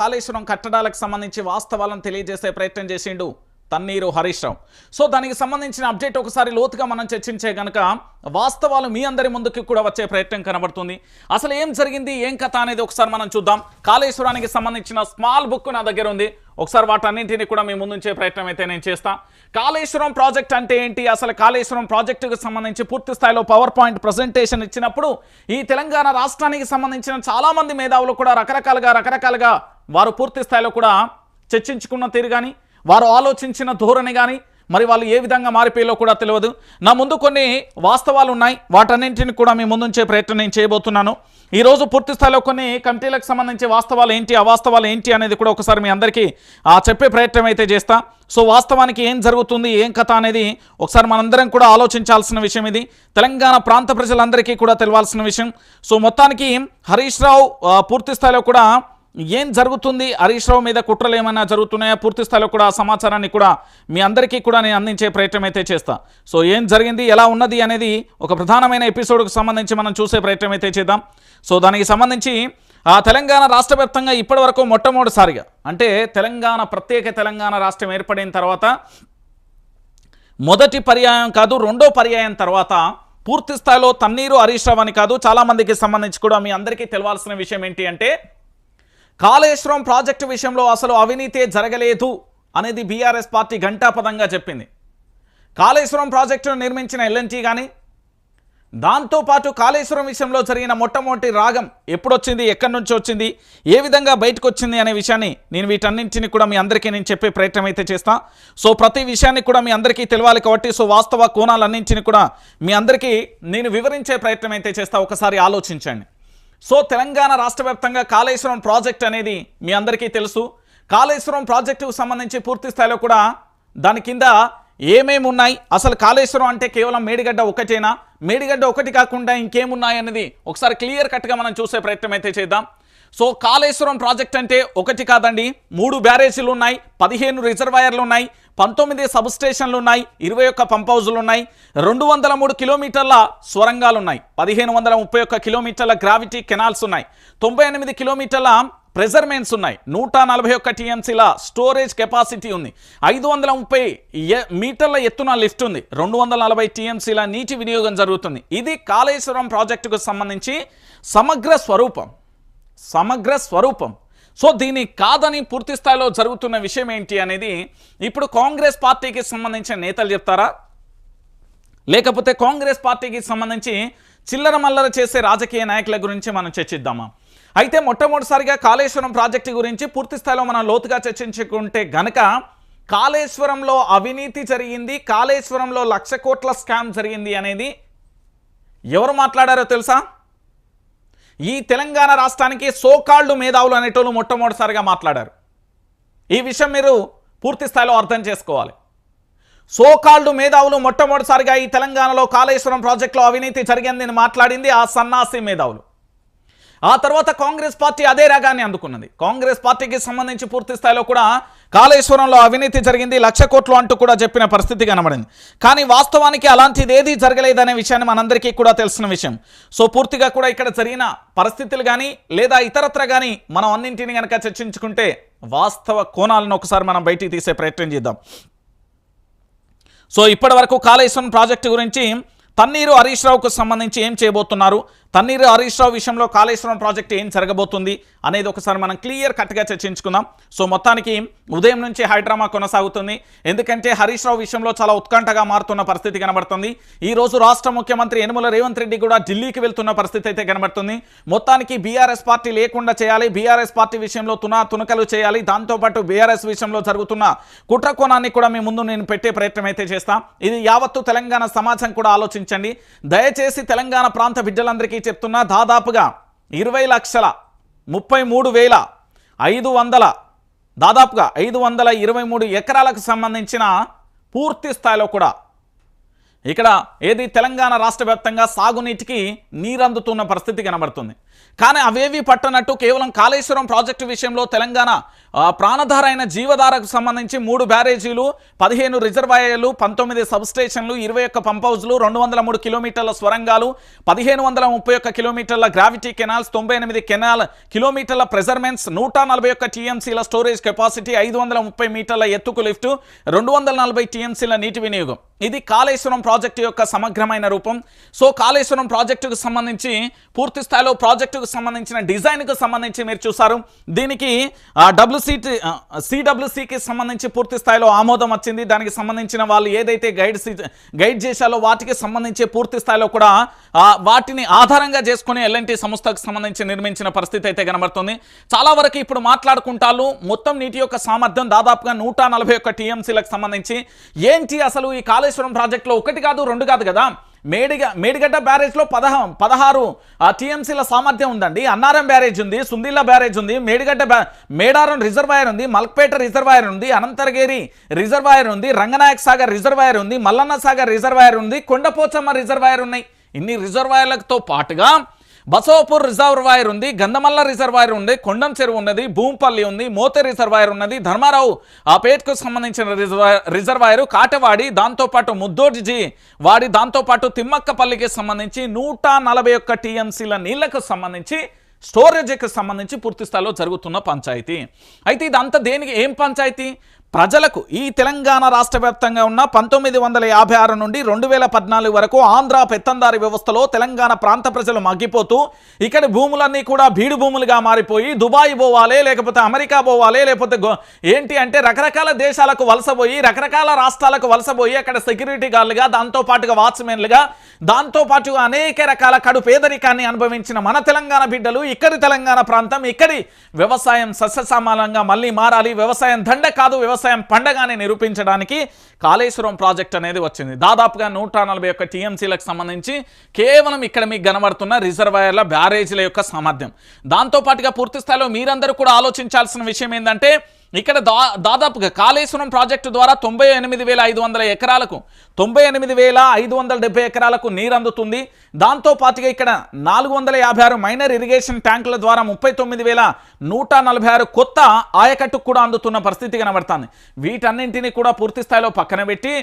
కాళేశ్వరం కట్టడాలకు సంబంధించి వాస్తవాలను తెలియజేసే ప్రయత్నం చేసిండు తన్నీరు హరీష్ రావు. సో దానికి సంబంధించిన అప్డేట్ ఒకసారి లోతుగా మనం చర్చించే గనక వాస్తవాలు మీ అందరి ముందుకి కూడా వచ్చే ప్రయత్నం కనబడుతుంది. అసలు ఏం జరిగింది, ఏం కథ అనేది ఒకసారి మనం చూద్దాం. కాళేశ్వరానికి సంబంధించిన స్మాల్ బుక్ నా దగ్గర ఉంది, ఒకసారి వాటన్నింటినీ కూడా మీ ముందుంచే ప్రయత్నం అయితే నేను చేస్తా. కాళేశ్వరం ప్రాజెక్ట్ అంటే ఏంటి, అసలు కాళేశ్వరం ప్రాజెక్టుకు సంబంధించి పూర్తి స్థాయిలో పవర్ పాయింట్ ప్రజెంటేషన్ ఇచ్చినప్పుడు ఈ తెలంగాణ రాష్ట్రానికి సంబంధించిన చాలా మంది మేధావులు కూడా రకరకాలుగా వారు పూర్తి స్థాయిలో కూడా చర్చించుకున్న తీరు కానీ వారు ఆలోచించిన ధోరణి కానీ మరి వాళ్ళు ఏ విధంగా మారిపోయాలో కూడా తెలియదు. నా ముందు కొన్ని వాస్తవాలు ఉన్నాయి, వాటన్నింటిని కూడా మీ ముందుంచే ప్రయత్నం నేను చేయబోతున్నాను. ఈరోజు పూర్తి స్థాయిలో కొన్ని కమిటీలకు సంబంధించి వాస్తవాలు ఏంటి, అవాస్తవాలు ఏంటి అనేది కూడా ఒకసారి మీ అందరికీ చెప్పే ప్రయత్నం అయితే చేస్తా. సో వాస్తవానికి ఏం జరుగుతుంది, ఏం కథ అనేది ఒకసారి మనందరం కూడా ఆలోచించాల్సిన విషయం. ఇది తెలంగాణ ప్రాంత ప్రజలందరికీ కూడా తెలియాల్సిన విషయం. సో మొత్తానికి హరీష్ రావు పూర్తి స్థాయిలో కూడా ఏం జరుగుతుంది, హరీష్ రావు మీద కుట్రలు ఏమైనా జరుగుతున్నాయా, పూర్తి స్థాయిలో కూడా సమాచారాన్ని కూడా మీ అందరికీ కూడా నేను అందించే ప్రయత్నం అయితే చేస్తా. సో ఏం జరిగింది, ఎలా ఉన్నది అనేది ఒక ప్రధానమైన ఎపిసోడ్కు సంబంధించి మనం చూసే ప్రయత్నం అయితే చేద్దాం. సో దానికి సంబంధించి తెలంగాణ రాష్ట్ర వ్యాప్తంగా ఇప్పటి వరకు మొట్టమొదటిసారిగా అంటే ప్రత్యేక తెలంగాణ రాష్ట్రం ఏర్పడిన తర్వాత మొదటి పర్యాయం కాదు, రెండో పర్యాయం తర్వాత పూర్తి స్థాయిలో తన్నీరు హరీష్ రావు అని కాదు, చాలామందికి సంబంధించి కూడా మీ అందరికీ తెలియాల్సిన విషయం ఏంటి అంటే కాళేశ్వరం ప్రాజెక్టు విషయంలో అసలు అవినీతి జరగలేదు అనేది బీఆర్ఎస్ పార్టీ ఘంటాపదంగా చెప్పింది. కాళేశ్వరం ప్రాజెక్టును నిర్మించిన ఎల్ఎన్టీ కానీ దాంతోపాటు కాళేశ్వరం విషయంలో జరిగిన మొట్టమొదటి రాగం ఎప్పుడొచ్చింది, ఎక్కడి నుంచి వచ్చింది, ఏ విధంగా బయటకు వచ్చింది అనే విషయాన్ని నేను వీటన్నింటినీ కూడా మీ అందరికీ నేను చెప్పే ప్రయత్నం అయితే చేస్తా. సో ప్రతి విషయాన్ని కూడా మీ అందరికీ తెలియాలి కాబట్టి సో వాస్తవ కోణాలన్నింటినీ కూడా మీ అందరికీ నేను వివరించే ప్రయత్నం అయితే చేస్తా. ఒకసారి ఆలోచించండి. సో తెలంగాణ రాష్ట్ర వ్యాప్తంగా కాళేశ్వరం ప్రాజెక్ట్ అనేది మీ అందరికీ తెలుసు. కాళేశ్వరం ప్రాజెక్టుకు సంబంధించి పూర్తి స్థాయిలో కూడా దాని కింద ఏమేమి ఉన్నాయి, అసలు కాళేశ్వరం అంటే కేవలం మేడిగడ్డ ఒకటేనా, మేడిగడ్డ ఒకటి కాకుండా ఇంకేమున్నాయి అనేది ఒకసారి క్లియర్ కట్గా మనం చూసే ప్రయత్నం అయితే చేద్దాం. సో కాళేశ్వరం ప్రాజెక్ట్ అంటే ఒకటి కాదండి, 3 బ్యారేజీలు ఉన్నాయి, 15 రిజర్వాయర్లు ఉన్నాయి, 19 సబ్ స్టేషన్లు ఉన్నాయి, 21 పంప్ హౌజులు ఉన్నాయి, 203 కిలోమీటర్ల స్వరంగాలు ఉన్నాయి, 1531 కిలోమీటర్ల గ్రావిటీ కెనాల్స్ ఉన్నాయి, 98 కిలోమీటర్ల ప్రెజర్మెంట్స్ ఉన్నాయి, 141 టీఎంసీల స్టోరేజ్ కెపాసిటీ ఉంది, 530 మీటర్ల ఎత్తున లిఫ్ట్ ఉంది, 240 టీఎంసీల నీటి వినియోగం జరుగుతుంది. ఇది కాళేశ్వరం ప్రాజెక్టుకు సంబంధించి సమగ్ర స్వరూపం. సో దీని కాదని పూర్తి స్థాయిలో జరుగుతున్న విషయం ఏంటి అనేది ఇప్పుడు కాంగ్రెస్ పార్టీకి సంబంధించిన నేతలు చెప్తారా, లేకపోతే కాంగ్రెస్ పార్టీకి సంబంధించి చిల్లర మల్లర చేసే రాజకీయ నాయకుల గురించి మనం చర్చిద్దామా? అయితే మొట్టమొదటిసారిగా కాళేశ్వరం ప్రాజెక్టు గురించి పూర్తి స్థాయిలో మనం లోతుగా చర్చించుకుంటే గనక కాళేశ్వరంలో అవినీతి జరిగింది, కాళేశ్వరంలో 1,00,000 కోట్ల స్కామ్ జరిగింది అనేది ఎవరు మాట్లాడారో తెలుసా? ఈ తెలంగాణ రాష్ట్రానికి సోకాల్డ్ మేధావులు అనేటోళ్ళు మొట్టమొదటిసారిగా మాట్లాడారు. ఈ విషయం మీరు పూర్తి స్థాయిలో అర్థం చేసుకోవాలి. సోకాల్డ్ మేధావులు మొట్టమొదటిసారిగా ఈ తెలంగాణలో కాళేశ్వరం ప్రాజెక్టులో అవినీతి జరిగిందని మాట్లాడింది ఆ సన్నాసి మేధావులు. ఆ తర్వాత కాంగ్రెస్ పార్టీ అదే రాగాన్ని అందుకున్నది. కాంగ్రెస్ పార్టీకి సంబంధించి పూర్తి స్థాయిలో కూడా కాళేశ్వరంలో అవినీతి జరిగింది, 1,00,000 కోట్లు అంటూ కూడా చెప్పిన పరిస్థితి కనబడింది. కానీ వాస్తవానికి అలాంటిది ఏదీ జరగలేదనే విషయాన్ని మనందరికీ కూడా తెలిసిన విషయం. సో పూర్తిగా కూడా ఇక్కడ జరిగిన పరిస్థితులు కానీ లేదా ఇతరత్ర కానీ మనం అన్నింటినీ కనుక చర్చించుకుంటే వాస్తవ కోణాలను ఒకసారి మనం బయటికి తీసే ప్రయత్నం చేద్దాం. సో ఇప్పటి వరకు కాళేశ్వరం ప్రాజెక్టు గురించి తన్నీరు హరీష్ రావుకు సంబంధించి ఏం చేయబోతున్నారు, తన్నీరు హరీష్ రావు విషయంలో కాళేశ్వరం ప్రాజెక్టు ఏం జరగబోతుంది అనేది ఒకసారి మనం క్లియర్ కట్గా చర్చించుకుందాం. సో మొత్తానికి ఉదయం నుంచి హైడ్రామా కొనసాగుతుంది. ఎందుకంటే హరీష్ రావు విషయంలో చాలా ఉత్కంఠగా మారుతున్న పరిస్థితి కనబడుతుంది. ఈ రోజు రాష్ట్ర ముఖ్యమంత్రి యనమల రేవంత్ రెడ్డి కూడా ఢిల్లీకి వెళ్తున్న పరిస్థితి అయితే కనబడుతుంది. మొత్తానికి బీఆర్ఎస్ పార్టీ లేకుండా చేయాలి, బీఆర్ఎస్ పార్టీ విషయంలో తునకలు చేయాలి, దాంతోపాటు బీఆర్ఎస్ విషయంలో జరుగుతున్న కుట్ర కోణాన్ని కూడా మీ ముందు నేను పెట్టే ప్రయత్నం అయితే చేస్తాం. ఇది యావత్తు తెలంగాణ సమాజం కూడా ఆలోచించండి. దయచేసి తెలంగాణ ప్రాంత బిడ్డలందరికీ చెప్తున్నా, దాదాపుగా 20,33,500 దాదాపుగా 523 ఎకరాలకు సంబంధించిన పూర్తి స్థాయిలో కూడా ఇక్కడ ఏది తెలంగాణ రాష్ట్ర వ్యాప్తంగా సాగునీటికి నీరందుతున్న పరిస్థితి కనబడుతుంది. కానీ అవేవి పట్టనట్టు కేవలం కాళేశ్వరం ప్రాజెక్టు విషయంలో తెలంగాణ ప్రాణధార అయిన జీవధారకు సంబంధించి 3 బ్యారేజీలు, 15 రిజర్వాయర్లు, 19 సబ్స్టేషన్లు, 21 పంప్ హౌజ్లు, 203 కిలోమీటర్ల స్వరంగాలు, 1531 కిలోమీటర్ల గ్రావిటీ కెనాల్స్, 98 కిలోమీటర్ల ప్రెజర్మెంట్స్, 141 టీఎంసీల స్టోరేజ్ కెపాసిటీ, 530 మీటర్ల ఎత్తుకు లిఫ్ట్, 240 టీఎంసీల నీటి వినియోగం. ఇది కాళేశ్వరం ప్రాజెక్టు యొక్క సమగ్రమైన రూపం. సో కాళేశ్వరం ప్రాజెక్టుకు సంబంధించి పూర్తి స్థాయిలో ప్రాజెక్టుకు సంబంధించిన డిజైన్కు సంబంధించి మీరు చూసారు. దీనికి సిడబ్ల్యూసికి సంబంధించి పూర్తి స్థాయిలో ఆమోదం వచ్చింది. దానికి సంబంధించిన వాళ్ళు ఏదైతే గైడ్ చేశారో వాటికి సంబంధించి పూర్తి స్థాయిలో కూడా వాటిని ఆధారంగా చేసుకుని ఎల్ఎన్టీ సంస్థకు సంబంధించి నిర్మించిన పరిస్థితి అయితే కనబడుతుంది. చాలా వరకు ఇప్పుడు మాట్లాడుకుంటారు మొత్తం నీటి యొక్క సామర్థ్యం దాదాపుగా 141 టీఎంసీలకు సంబంధించి. ఏంటి అసలు ఈ కాళేశ్వరం ప్రాజెక్టులో 1 కాదు 2 కాదు కదా, మేడిగడ్డ బ్యారేజ్లో 16 టీఎంసీల సామర్థ్యం ఉందండి. అన్నారం బ్యారేజ్ ఉంది, సుందిల్లా బ్యారేజ్ ఉంది, మేడారం రిజర్వాయర్ ఉంది, మల్క్పేట రిజర్వాయర్ ఉంది, అనంతరగిరి రిజర్వాయర్ ఉంది, రంగనాయక సాగర్ రిజర్వాయర్ ఉంది, మల్లన్న సాగర్ రిజర్వాయర్ ఉంది, కొండపోచమ్మ రిజర్వాయర్ ఉన్నాయి. ఇన్ని రిజర్వాయర్లతో పాటుగా బసవపూర్ రిజర్వాయర్ ఉంది, గంధమల్ల రిజర్వాయర్ ఉంది, కొండం చెరువు ఉన్నది, భూంపల్లి ఉంది, మోతే రిజర్వాయర్ ఉన్నది, ధర్మారావు పేట్కు సంబంధించిన రిజర్వాయరు, కాటవాడి, దాంతోపాటు ముద్దోజీ వాడి, దాంతోపాటు తిమ్మక్కపల్లికి సంబంధించి 141 టీఎంసీల నీళ్లకు సంబంధించి స్టోరేజ్కి సంబంధించి పూర్తి స్థాయిలో జరుగుతున్న పంచాయతీ. అయితే ఇదంతా దేనికి ఏం పంచాయతీ? ప్రజలకు ఈ తెలంగాణ రాష్ట్ర వ్యాప్తంగా ఉన్న 1956 నుండి 2014 వరకు ఆంధ్ర పెత్తందారి వ్యవస్థలో తెలంగాణ ప్రాంత ప్రజలు మగ్గిపోతూ ఇక్కడ భూములన్నీ కూడా బీడు భూములుగా మారిపోయి దుబాయ్ పోవాలి, లేకపోతే అమెరికా పోవాలి, లేకపోతే ఏంటి అంటే రకరకాల దేశాలకు వలసపోయి రకరకాల రాష్ట్రాలకు వలసపోయి అక్కడ సెక్యూరిటీ గార్డులుగా, దాంతోపాటుగా వాచ్మెన్లుగా, దాంతోపాటుగా అనేక రకాల కడు పేదరికాన్ని అనుభవించిన మన తెలంగాణ బిడ్డలు ఇక్కడి తెలంగాణ ప్రాంతం ఇక్కడి వ్యవసాయం సస్యశ్యామలంగా మళ్ళీ మారాలి, వ్యవసాయం దండ కాదు వ్యవసాయం పండగానే నిరూపించడానికి కాళేశ్వరం ప్రాజెక్ట్ అనేది వచ్చింది. దాదాపుగా 141 టీఎంసీలకు సంబంధించి కేవలం ఇక్కడ మీకు కనబడుతున్న రిజర్వాయర్ల బ్యారేజీల యొక్క సామర్థ్యం. దాంతోపాటుగా పూర్తి స్థాయిలో మీరందరూ కూడా ఆలోచించాల్సిన విషయం ఏంటంటే ఇక్కడ దాదాపుగా కాళేశ్వరం ప్రాజెక్టు ద్వారా 98,500 ఎకరాలకు 98,570 ఎకరాలకు నీరు అందుతుంది. దాంతోపాటుగా ఇక్కడ 456 మైనర్ ఇరిగేషన్ ట్యాంకుల ద్వారా 39,146 కొత్త ఆయకట్టుకు కూడా అందుతున్న పరిస్థితి కనబడుతుంది. వీటన్నింటినీ కూడా పూర్తి స్థాయిలో పక్కన పెట్టి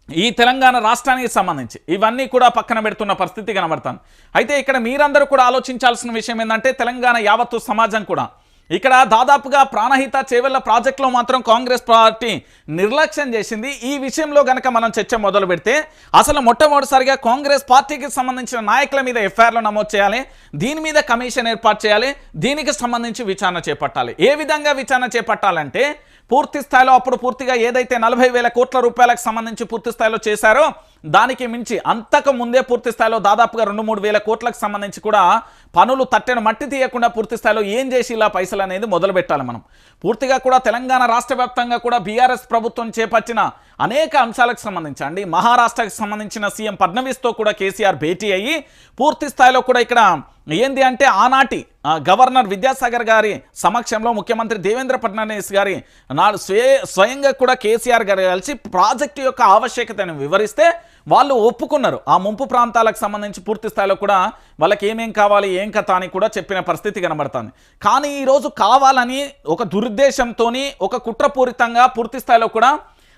ఈ తెలంగాణ రాష్ట్రానికి సంబంధించి ఇవన్నీ కూడా పక్కన పెడుతున్న పరిస్థితి కనబడుతుంది. అయితే ఇక్కడ మీరందరూ కూడా ఆలోచించాల్సిన విషయం ఏంటంటే తెలంగాణ యావత్తు సమాజం కూడా ఇక్కడ దాదాపుగా ప్రాణహిత చేవెళ్ల ప్రాజెక్టులో మాత్రం కాంగ్రెస్ పార్టీ నిర్లక్ష్యం చేసింది. ఈ విషయంలో గనక మనం చర్చ మొదలు పెడితే అసలు మొట్టమొదటిసారిగా కాంగ్రెస్ పార్టీకి సంబంధించిన నాయకుల మీద ఎఫ్ఐఆర్లు నమోదు చేయాలి, దీని మీద కమిషన్ ఏర్పాటు చేయాలి, దీనికి సంబంధించి విచారణ చేపట్టాలి. ఏ విధంగా విచారణ చేపట్టాలంటే పూర్తి స్థాయిలో అప్పుడు పూర్తిగా ఏదైతే 40,000 కోట్ల రూపాయలకు సంబంధించి పూర్తి స్థాయిలో చేశారో దానికి మించి అంతకు ముందే పూర్తి స్థాయిలో దాదాపుగా 2-3 వేల కోట్లకు సంబంధించి కూడా పనులు తట్టెను మట్టి తీయకుండా పూర్తి స్థాయిలో ఏం చేసి ఇలా పైసలు అనేది మొదలు పెట్టాలి. మనం పూర్తిగా కూడా తెలంగాణ రాష్ట్ర వ్యాప్తంగా కూడా బీఆర్ఎస్ ప్రభుత్వం చేపట్టిన అనేక అంశాలకు సంబంధించి అండి మహారాష్ట్రకు సంబంధించిన సీఎం ఫడ్నవీస్తో కూడా కేసీఆర్ భేటీ అయ్యి పూర్తి స్థాయిలో కూడా ఇక్కడ ఏంది అంటే ఆనాటి గవర్నర్ విద్యాసాగర్ గారి సమక్షంలో ముఖ్యమంత్రి దేవేంద్ర ఫడ్నవీస్ గారి స్వయంగా కూడా కేసీఆర్ గారు కలిసి ప్రాజెక్టు యొక్క ఆవశ్యకతను వివరిస్తే వాళ్ళు ఒప్పుకున్నారు. ఆ ముంపు ప్రాంతాలకు సంబంధించి పూర్తి స్థాయిలో కూడా వాళ్ళకి ఏమేం కావాలి ఏం కథ అని కూడా చెప్పిన పరిస్థితి కనబడుతుంది. కానీ ఈరోజు కావాలని ఒక దురుద్దేశంతో ఒక కుట్రపూరితంగా పూర్తి స్థాయిలో కూడా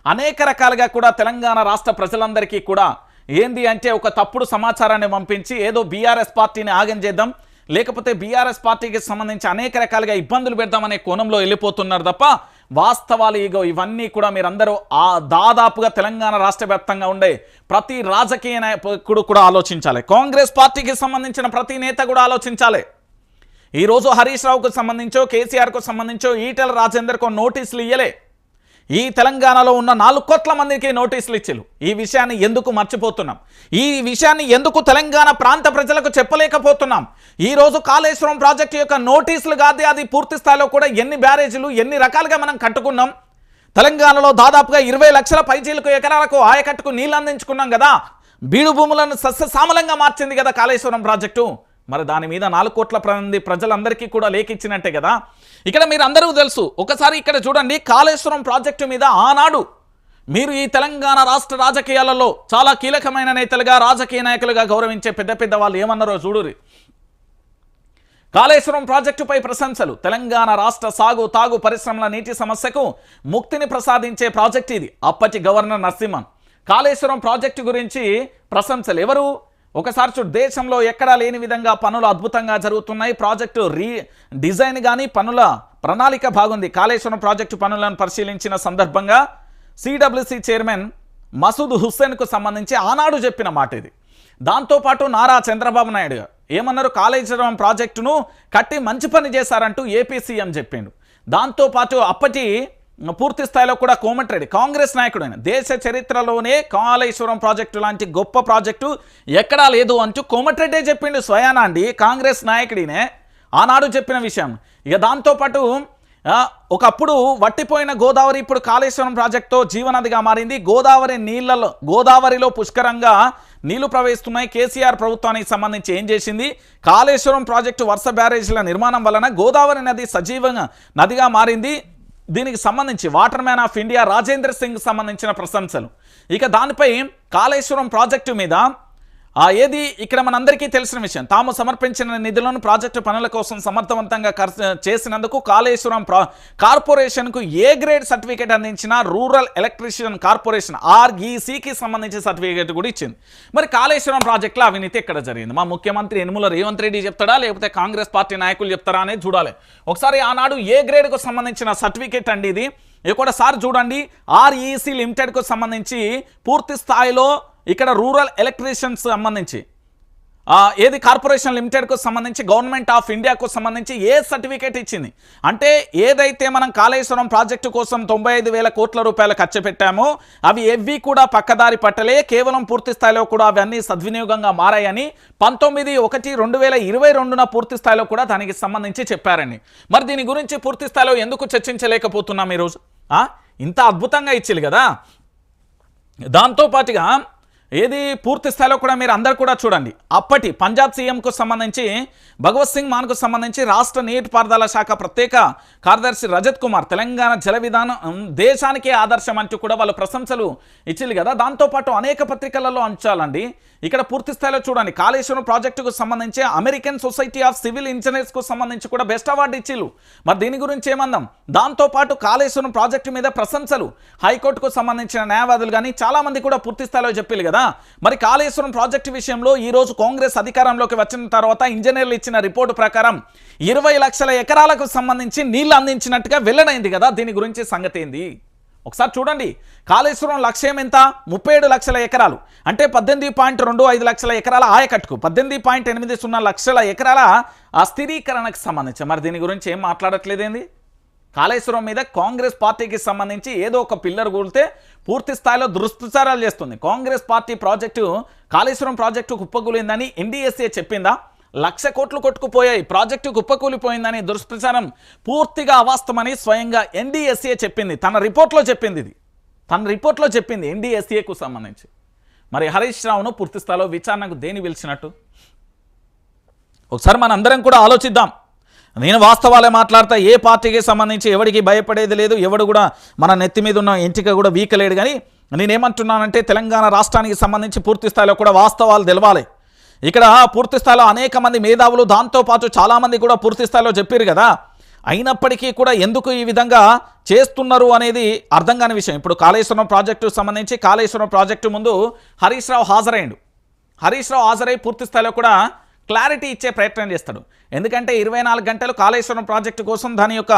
అనేక రకాలుగా కూడా తెలంగాణ రాష్ట్ర ప్రజలందరికీ కూడా ఏంది అంటే ఒక తప్పుడు సమాచారాన్ని పంపించి ఏదో బీఆర్ఎస్ పార్టీని ఆగం చేద్దాం, లేకపోతే బీఆర్ఎస్ పార్టీకి సంబంధించి అనేక రకాలుగా ఇబ్బందులు పెడదామనే కోణంలో వెళ్ళిపోతున్నారు తప్ప వాస్తవాలు ఇవన్నీ కూడా మీరందరూ దాదాపుగా తెలంగాణ రాష్ట్ర వ్యాప్తంగా ఉండే ప్రతి రాజకీయ నాయకుడు కూడా ఆలోచించాలి. కాంగ్రెస్ పార్టీకి సంబంధించిన ప్రతి నేత కూడా ఆలోచించాలి. ఈరోజు హరీష్ రావుకు సంబంధించో కేసీఆర్కు సంబంధించో ఈటెల రాజేందర్కు నోటీసులు ఇయ్యలే. ఈ తెలంగాణలో ఉన్న 4 కోట్ల మందికి నోటీసులు ఇచ్చారు. ఈ విషయాన్ని ఎందుకు మర్చిపోతున్నాం? ఈ విషయాన్ని ఎందుకు తెలంగాణ ప్రాంత ప్రజలకు చెప్పలేకపోతున్నాం? ఈరోజు కాళేశ్వరం ప్రాజెక్టు యొక్క నోటీసులు కాదు, అది పూర్తి స్థాయిలో కూడా ఎన్ని బ్యారేజీలు ఎన్ని రకాలుగా మనం కట్టుకున్నాం. తెలంగాణలో దాదాపుగా 20 లక్షల పైచీలకు ఎకరాలకు ఆయకట్టుకు నీళ్ళు అందించుకున్నాం కదా, బీడు భూములను సస్యశ్యామలంగా మార్చింది కదా కాళేశ్వరం ప్రాజెక్టు. మరి దాని మీద 4 కోట్ల మంది ప్రజలందరికీ కూడా లేఖిచ్చినట్టే కదా. ఇక్కడ మీరు అందరూ తెలుసు, ఒకసారి ఇక్కడ చూడండి కాళేశ్వరం ప్రాజెక్టు మీద ఆనాడు మీరు ఈ తెలంగాణ రాష్ట్ర రాజకీయాలలో చాలా కీలకమైన నేతలుగా రాజకీయ నాయకులుగా గౌరవించే పెద్ద పెద్ద వాళ్ళు ఏమన్నారో చూడురి. కాళేశ్వరం ప్రాజెక్టుపై ప్రశంసలు. తెలంగాణ రాష్ట్ర సాగు తాగు పరిశ్రమల నీటి సమస్యకు ముక్తిని ప్రసాదించే ప్రాజెక్టు ఇది. అప్పటి గవర్నర్ నరసింహన్ కాళేశ్వరం ప్రాజెక్టు గురించి ప్రశంసలు. ఎవరు? ఒకసారి చూడు, దేశంలో ఎక్కడా లేని విధంగా పనులు అద్భుతంగా జరుగుతున్నాయి. ప్రాజెక్టు డిజైన్ కానీ పనుల ప్రణాళిక బాగుంది. కాళేశ్వరం ప్రాజెక్టు పనులను పరిశీలించిన సందర్భంగా సిడబ్ల్యూసి చైర్మన్ మసూద్ హుస్సేన్కు సంబంధించి ఆనాడు చెప్పిన మాట ఇది. దాంతోపాటు నారా చంద్రబాబు నాయుడు ఏమన్నారు? కాళేశ్వరం ప్రాజెక్టును కట్టి మంచి పని చేశారంటూ ఏపీ సీఎం చెప్పిండు. దాంతోపాటు అప్పటి పూర్తి స్థాయిలో కూడా కోమటిరెడ్డి కాంగ్రెస్ నాయకుడైన దేశ చరిత్రలోనే కాళేశ్వరం ప్రాజెక్టు లాంటి గొప్ప ప్రాజెక్టు ఎక్కడా లేదు అంటూ కోమటిరెడ్డే చెప్పిండు స్వయానా అండి, కాంగ్రెస్ నాయకుడినే ఆనాడు చెప్పిన విషయం. ఇక దాంతోపాటు ఒకప్పుడు వట్టిపోయిన గోదావరి ఇప్పుడు కాళేశ్వరం ప్రాజెక్టుతో జీవనదిగా మారింది. గోదావరిలో పుష్కరంగా నీళ్లు ప్రవహిస్తున్నాయి. కేసీఆర్ ప్రభుత్వానికి సంబంధించి ఏం చేసింది? కాళేశ్వరం ప్రాజెక్టు వరుస బ్యారేజీల నిర్మాణం వలన గోదావరి నది సజీవంగా నదిగా మారింది. దీనికి సంబంధించి water man of India Rajendra Singh సంబంధించిన ప్రశంసలు. ఇక దానిపై కాళేశ్వరం ప్రాజెక్టు మీద ఏది ఇక్కడ మనందరికీ తెలిసిన విషయం, తాము సమర్పించిన నిధులను ప్రాజెక్టు పనుల కోసం సమర్థవంతంగా చేసినందుకు కాళేశ్వరం కార్పొరేషన్కు ఏ గ్రేడ్ సర్టిఫికేట్ అందించిన రూరల్ ఎలక్ట్రిషియన్ కార్పొరేషన్ RECకి సంబంధించిన సర్టిఫికేట్ కూడా ఇచ్చింది. మరి కాళేశ్వరం ప్రాజెక్టులో అవినీతి ఎక్కడ జరిగింది? మా ముఖ్యమంత్రి యనమల రేవంత్ రెడ్డి చెప్తాడా లేకపోతే కాంగ్రెస్ పార్టీ నాయకులు చెప్తారా అనేది చూడాలి. ఒకసారి ఆనాడు ఏ గ్రేడ్కు సంబంధించిన సర్టిఫికేట్ అండి ఇది. ఒకసారి చూడండి, REC లిమిటెడ్కు సంబంధించి పూర్తి స్థాయిలో ఇక్కడ రూరల్ ఎలక్ట్రీషియన్స్ సంబంధించి ఏది కార్పొరేషన్ లిమిటెడ్కు సంబంధించి గవర్నమెంట్ ఆఫ్ ఇండియాకు సంబంధించి ఏ సర్టిఫికేట్ ఇచ్చింది అంటే, ఏదైతే మనం కాళేశ్వరం ప్రాజెక్టు కోసం 95,000 కోట్ల రూపాయలు ఖర్చు పెట్టామో అవి ఎవ్వి కూడా పక్కదారి పట్టలే, కేవలం పూర్తి స్థాయిలో కూడా అవన్నీ సద్వినియోగంగా మారాయని 19/1/2022 పూర్తి స్థాయిలో కూడా దానికి సంబంధించి చెప్పారండి. మరి దీని గురించి పూర్తి స్థాయిలో ఎందుకు చర్చించలేకపోతున్నాం ఈరోజు? ఇంత అద్భుతంగా ఇచ్చింది కదా. దాంతోపాటుగా ఏది పూర్తి స్థాయిలో కూడా మీరు అందరు కూడా చూడండి, అప్పటి పంజాబ్ సీఎంకు సంబంధించి భగవత్ సింగ్ మాన్కు సంబంధించి రాష్ట్ర నీటిపారుదల శాఖ ప్రత్యేక కార్యదర్శి రజత్ కుమార్ తెలంగాణ జల విధానం దేశానికే ఆదర్శం అంటూ కూడా వాళ్ళు ప్రశంసలు ఇచ్చిల్లు కదా. దాంతోపాటు అనేక పత్రికలలో అంచాలండి. ఇక్కడ పూర్తి స్థాయిలో చూడండి, కాళేశ్వరం ప్రాజెక్టుకు సంబంధించి అమెరికన్ సొసైటీ ఆఫ్ సివిల్ ఇంజనీర్స్కు సంబంధించి కూడా బెస్ట్ అవార్డు ఇచ్చిల్లు. మరి దీని గురించి ఏమందాం? దాంతోపాటు కాళేశ్వరం ప్రాజెక్టు మీద ప్రశంసలు హైకోర్టుకు సంబంధించిన న్యాయవాదులు కానీ చాలామంది కూడా పూర్తి స్థాయిలో చెప్పిల్లు కదా. మరి కాళేశ్వరం ప్రాజెక్టు విషయంలో ఈరోజు కాంగ్రెస్ అధికారంలోకి వచ్చిన తర్వాత ఇంజనీర్లు ఇచ్చిన రిపోర్టు ప్రకారం 20 లక్షల ఎకరాలకు సంబంధించి నీళ్లు అందించినట్టుగా వెల్లడైంది కదా. దీని గురించి సంగతి ఏంది? ఒకసారి చూడండి, కాళేశ్వరం లక్ష్యం ఎంత? 37 లక్షల ఎకరాలు అంటే 18.25 లక్షల ఎకరాల ఆయకట్టుకు 18.80 లక్షల ఎకరాల స్థిరీకరణకు సంబంధించి. మరి దీని గురించి ఏం మాట్లాడట్లేదేంది? కాళేశ్వరం మీద కాంగ్రెస్ పార్టీకి సంబంధించి ఏదో ఒక పిల్లర్ కూలితే పూర్తి స్థాయిలో దుష్ప్రచారాలు చేస్తుంది. Congress party project Kaleshwaram project కుప్పకూలిందని NDSA చెప్పిందా? 1,00,000 కోట్లు కొట్టుకుపోయాయి, ప్రాజెక్టు కుప్పకూలిపోయిందని దుష్ప్రచారం పూర్తిగా అవాస్తవమని స్వయంగా NDSA చెప్పింది. తన రిపోర్ట్లో చెప్పింది. ఇది తన రిపోర్ట్లో చెప్పింది NDSAకు సంబంధించి. మరి హరీష్ రావును పూర్తి స్థాయిలో విచారణకు దేని పిలిచినట్టు? ఒకసారి మన అందరం కూడా ఆలోచిద్దాం. నేను వాస్తవాలే మాట్లాడతా, ఏ పార్టీకి సంబంధించి ఎవరికి భయపడేది లేదు, ఎవడు కూడా మన నెత్తి మీద ఉన్న ఎంటిక కూడా వీకలేడు. కానీ నేనేమంటున్నానంటే తెలంగాణ రాష్ట్రానికి సంబంధించి పూర్తి స్థాయిలో కూడా వాస్తవాలు తెలవాలి. ఇక్కడ పూర్తి స్థాయిలో అనేక మంది మేధావులు దాంతోపాటు చాలామంది కూడా పూర్తి స్థాయిలో చెప్పారు కదా. అయినప్పటికీ కూడా ఎందుకు ఈ విధంగా చేస్తున్నారు అనేది అర్థం కాని విషయం. ఇప్పుడు కాళేశ్వరం ప్రాజెక్టుకు సంబంధించి కాళేశ్వరం ప్రాజెక్టు ముందు హరీష్ రావు హాజరైండు. హరీష్ రావు హాజరై పూర్తి స్థాయిలో కూడా క్లారిటీ ఇచ్చే ప్రయత్నం చేస్తాడు. ఎందుకంటే 24 గంటలు కాళేశ్వరం ప్రాజెక్టు కోసం దాని యొక్క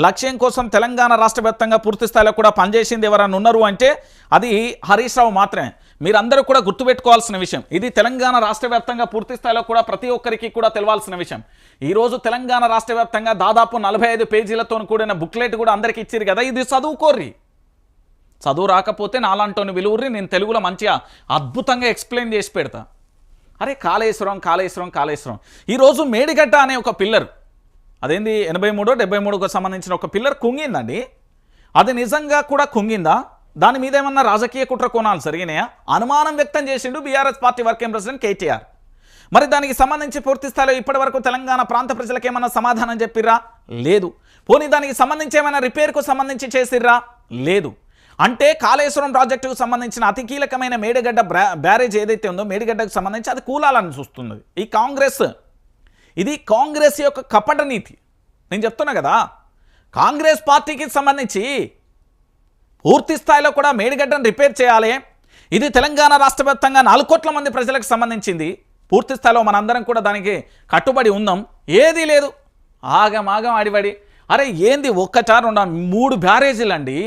లక్ష్యం కోసం తెలంగాణ రాష్ట్ర వ్యాప్తంగా పూర్తి స్థాయిలో కూడా పనిచేసింది ఎవరైనా ఉన్నారు అంటే అది హరీష్ రావు మాత్రమే. మీరందరూ కూడా గుర్తుపెట్టుకోవాల్సిన విషయం ఇది. తెలంగాణ రాష్ట్ర వ్యాప్తంగా పూర్తి స్థాయిలో కూడా ప్రతి ఒక్కరికి కూడా తెలవాల్సిన విషయం. ఈరోజు తెలంగాణ రాష్ట్ర వ్యాప్తంగా దాదాపు 45 పేజీలతో కూడిన బుక్లెట్ కూడా అందరికీ ఇచ్చారు కదా. ఇది చదువుకోర్రి, చదువు రాకపోతే నాలాంటోని విలువరి, నేను తెలుగులో మంచిగా అద్భుతంగా ఎక్స్ప్లెయిన్ చేసి పెడతా. అరే కాళేశ్వరం కాళేశ్వరం కాళేశ్వరం ఈరోజు మేడిగడ్డ అనే ఒక పిల్లర్, అదేంది 83-73కు సంబంధించిన ఒక పిల్లర్ కుంగిందండి. అది నిజంగా కూడా కుంగిందా? దాని మీద ఏమన్నా రాజకీయ కుట్ర కోణాలు జరిగినాయా? అనుమానం వ్యక్తం చేసిండు BRS party working president KTR. మరి దానికి సంబంధించి పూర్తి స్థాయిలో ఇప్పటి వరకు తెలంగాణ ప్రాంత ప్రజలకు ఏమన్నా సమాధానం చెప్పిర్రా? లేదు. పోనీ దానికి సంబంధించి ఏమైనా రిపేర్కు సంబంధించి చేసిర్రా? లేదు. అంటే కాళేశ్వరం ప్రాజెక్టుకు సంబంధించిన అతి కీలకమైన మేడిగడ్డ బ్యారేజ్ ఏదైతే ఉందో మేడిగడ్డకు సంబంధించి అది కూలాలని చూస్తున్నది ఈ కాంగ్రెస్. ఇది కాంగ్రెస్ యొక్క కపట నీతి. నేను చెప్తున్నా కదా, కాంగ్రెస్ పార్టీకి సంబంధించి పూర్తి స్థాయిలో కూడా మేడిగడ్డను రిపేర్ చేయాలి. ఇది తెలంగాణ రాష్ట్ర వ్యాప్తంగా 4 కోట్ల మంది ప్రజలకు సంబంధించింది. పూర్తి స్థాయిలో మనందరం కూడా దానికి కట్టుబడి ఉందాం. ఏదీ లేదు, ఆగమాగం ఆడిబడి. అరే ఏంది, ఒక్కటా 3 బ్యారేజీలు అండి,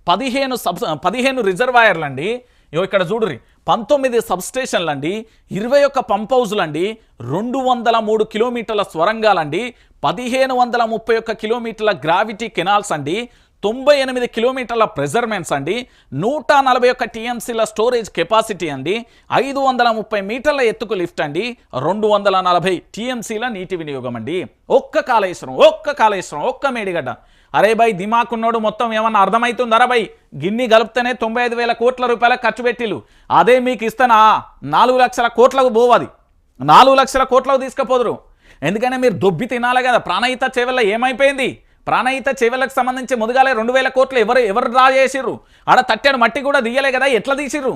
15 రిజర్వాయర్లు అండి, ఇక్కడ చూడుర్రి, 19 సబ్స్టేషన్లు అండి, 21 పంప్ హౌజులు అండి, 203 కిలోమీటర్ల స్వరంగాలండి, 1531 కిలోమీటర్ల గ్రావిటీ కెనాల్స్ అండి, 98 కిలోమీటర్ల ప్రెజర్మెంట్స్ అండి, 141 టీఎంసీల స్టోరేజ్ కెపాసిటీ అండి, 530 మీటర్ల ఎత్తుకు లిఫ్ట్ అండి, 240 టీఎంసీల నీటి వినియోగం అండి. ఒక్క కాళేశ్వరం ఒక్క మేడిగడ్డ. అరే బై, దిమాకున్నోడు మొత్తం ఏమన్నా అర్థమవుతుందరా బై? గిన్ని గలుపుతేనే 95,000 కోట్ల రూపాయల ఖర్చు పెట్టిలు. అదే మీకు ఇస్తానా 4 లక్షల కోట్లకు పోవది, 4 లక్షల కోట్లకు తీసుకుపోదురు. ఎందుకంటే మీరు దొబ్బి తినాలి కదా. ప్రాణహిత చేవెళ్ళ ఏమైపోయింది? ప్రాణహిత చేవెళ్ళకు సంబంధించి ముదుగాలే 2,000 కోట్లు ఎవరు డ్రా చేసిర్రు? ఆడ తట్టెడు మట్టి కూడా తీయలే కదా, ఎట్లా తీసిర్రు?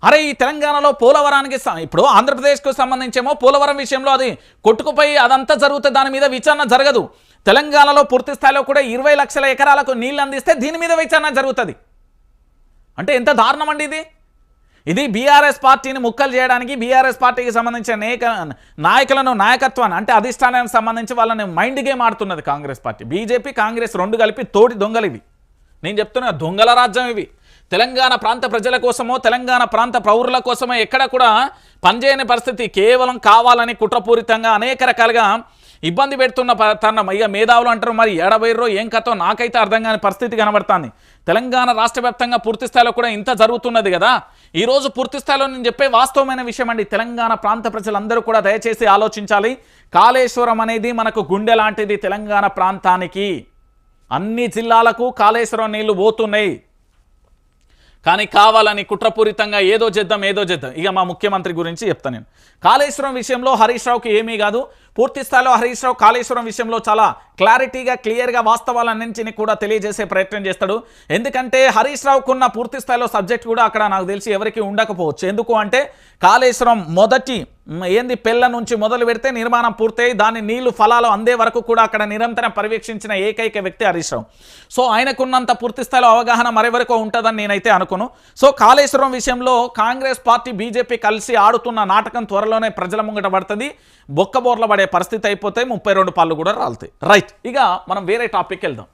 అరే ఈ తెలంగాణలో పోలవరానికి ఇప్పుడు ఆంధ్రప్రదేశ్కు సంబంధించేమో పోలవరం విషయంలో అది కొట్టుకుపోయి అదంతా జరుగుతుంది, దాని మీద విచారణ జరగదు. తెలంగాణలో పూర్తి స్థాయిలో కూడా 20 లక్షల ఎకరాలకు నీళ్ళు అందిస్తే దీని మీద విచారణ జరుగుతుంది. అంటే ఎంత దారుణం అండి ఇది. ఇది బీఆర్ఎస్ పార్టీని ముక్కలు చేయడానికి, బీఆర్ఎస్ పార్టీకి సంబంధించిన నాయకులను, నాయకత్వాన్ని, అంటే అధిష్టానానికి సంబంధించి వాళ్ళని మైండ్ గేమ్ ఆడుతున్నది కాంగ్రెస్ పార్టీ. బీజేపీ కాంగ్రెస్ 2 కలిపి తోటి దొంగలు ఇవి. నేను చెప్తున్నా, దొంగల రాజ్యం ఇవి. తెలంగాణ ప్రాంత ప్రజల కోసమో, తెలంగాణ ప్రాంత పౌరుల కోసమో ఎక్కడ కూడా పనిచేయని పరిస్థితి. కేవలం కావాలని కుట్రపూరితంగా అనేక రకాలుగా ఇబ్బంది పెడుతున్న తన ఇక మేధావులు అంటారు. మరి ఏడబైర్రో ఏం కథో నాకైతే అర్థం కాని పరిస్థితి కనబడుతుంది. తెలంగాణ రాష్ట్ర వ్యాప్తంగా పూర్తి స్థాయిలో కూడా ఇంత జరుగుతున్నది కదా. ఈరోజు పూర్తి స్థాయిలో నేను చెప్పే వాస్తవమైన విషయం అండి. తెలంగాణ ప్రాంత ప్రజలందరూ కూడా దయచేసి ఆలోచించాలి. కాళేశ్వరం అనేది మనకు గుండె లాంటిది. తెలంగాణ ప్రాంతానికి అన్ని జిల్లాలకు కాళేశ్వరం నీళ్లు పోతున్నాయి. కానీ కావాలని కుట్రపూరితంగా ఏదో చేద్దాం. ఇక మా ముఖ్యమంత్రి గురించి చెప్తాను నేను. కాళేశ్వరం విషయంలో హరీష్ రావుకి ఏమీ కాదు. పూర్తి స్థాయిలో హరీష్ రావు కాళేశ్వరం విషయంలో చాలా క్లారిటీగా, క్లియర్గా వాస్తవాలన్నింటినీ కూడా తెలియజేసే ప్రయత్నం చేస్తాడు. ఎందుకంటే హరీష్ రావుకున్న పూర్తి స్థాయిలో సబ్జెక్ట్ కూడా అక్కడ నాకు తెలిసి ఎవరికి ఉండకపోవచ్చు. ఎందుకు అంటే కాళేశ్వరం పెళ్ళ నుంచి మొదలు పెడితే నిర్మాణం పూర్తయి దాని నీళ్లు ఫలాలు అందే వరకు కూడా అక్కడ నిరంతరం పర్యవేక్షించిన ఏకైక వ్యక్తి హరీష్ రావు. సో ఆయనకున్నంత పూర్తి స్థాయిలో అవగాహన మరెవరికో ఉంటుందని నేనైతే అనుకోను. సో కాళేశ్వరం విషయంలో కాంగ్రెస్ పార్టీ, బీజేపీ కలిసి ఆడుతున్న నాటకం త్వరలోనే ప్రజల ముంగట పడుతుంది. బొక్కబోర్ల పడే పరిస్థితి అయిపోతే 32 పళ్ళు కూడా రాలుతాయి. రైట్, ఇక మనం వేరే టాపిక్కి వెళ్దాం.